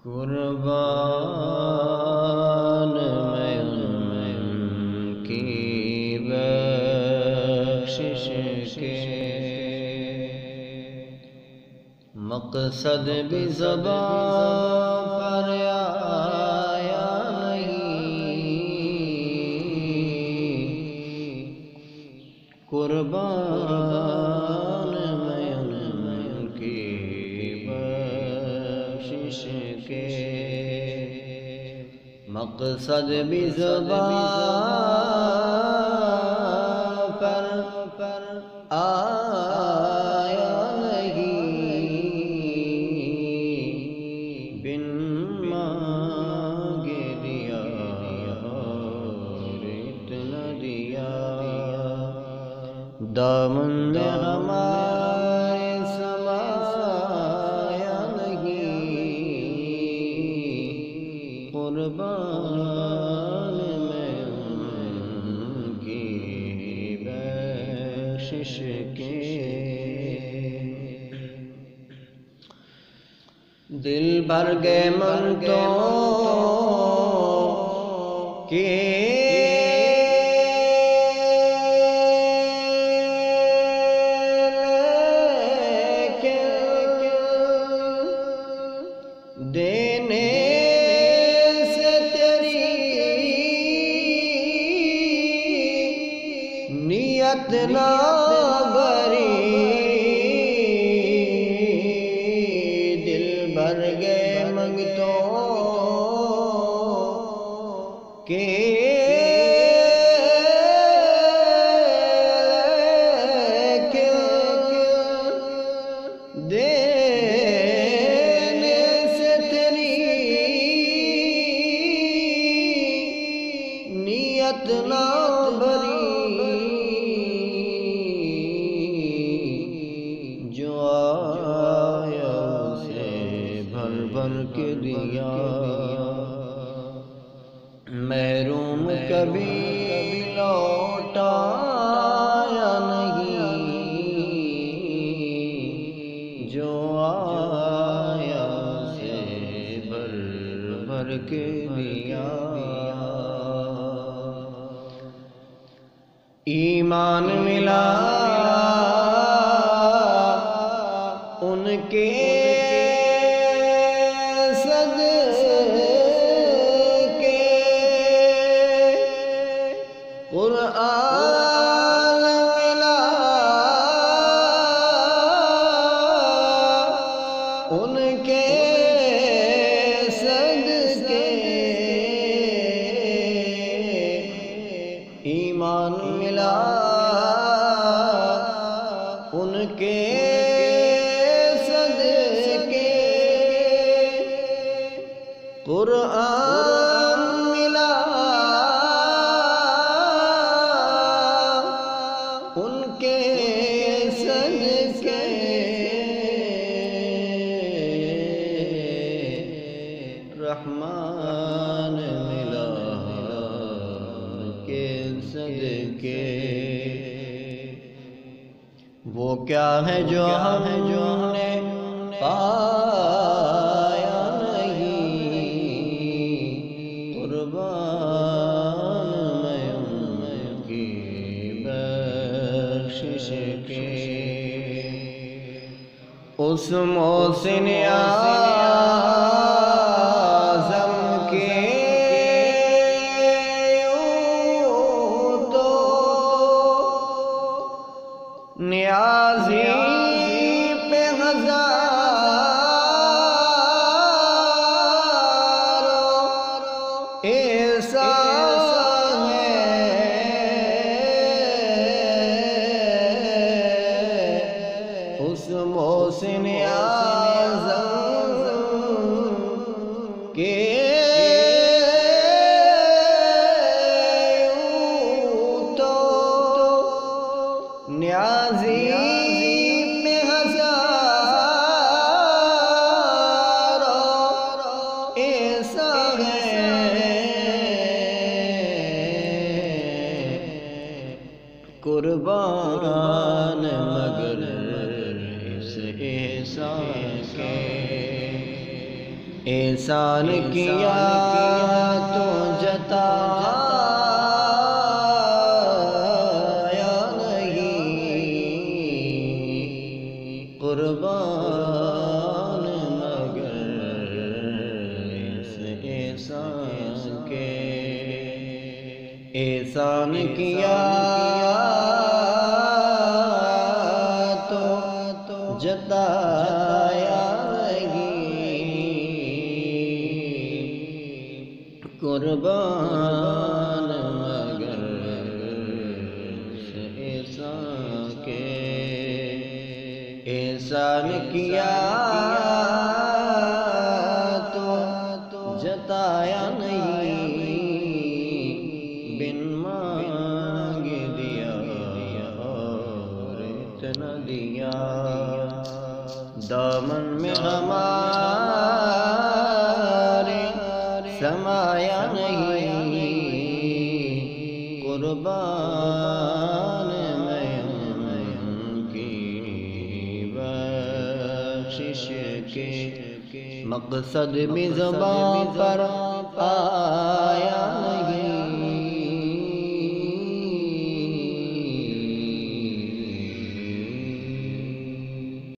قربان میں ان کی بخشش کے مقصد بھی زبان پر آیا نہیں، قربان میں ان کی بخشش کے مقصد بھی زبان پر آیا نہیں، بن مانگے دیا اور اتنا دیا، دامن میں ہمارے سمایا نہیں، قربان میں ان کی بخشش کے دل بھر گئے منتوں کے دینے سے تیری نیت نہ بری، دل بھر گئے منگتوں کے نہ بری، جو آیا اسے بھر بھر کے دیا، محروم کبھی لوٹایا نہیں، جو آیا اسے بھر بھر کے دیا، ایمان ملا ان کے صدقے، قرآن ملا ان کے صدقے، ایمان ملا ان کے صدقے، قرآن ملا ان کے صدقے، رحمان ملا کے صدقے، وہ کیا ہے جو ہم نے پایا نہیں، قربان میں ان کی بخشش کے، اس محسن اعظم کے نیازی پہ ہزاروں احسان ہے، اس محسن اعظم احسان کیا تو جتایا نہیں، قربان مگر اس احسان کے۔ احسان کیا تو جتایا نہیں، قربان مگر اس احسان کے۔ احسان کیا تو جتایا نہیں، بن مانگ دیا اور اتنا دیا، دامن میں ہمارے سمایا نہیں، قربان میں ان کی بخشش کے۔ مقصد بھی زبان پر آیا نہیں،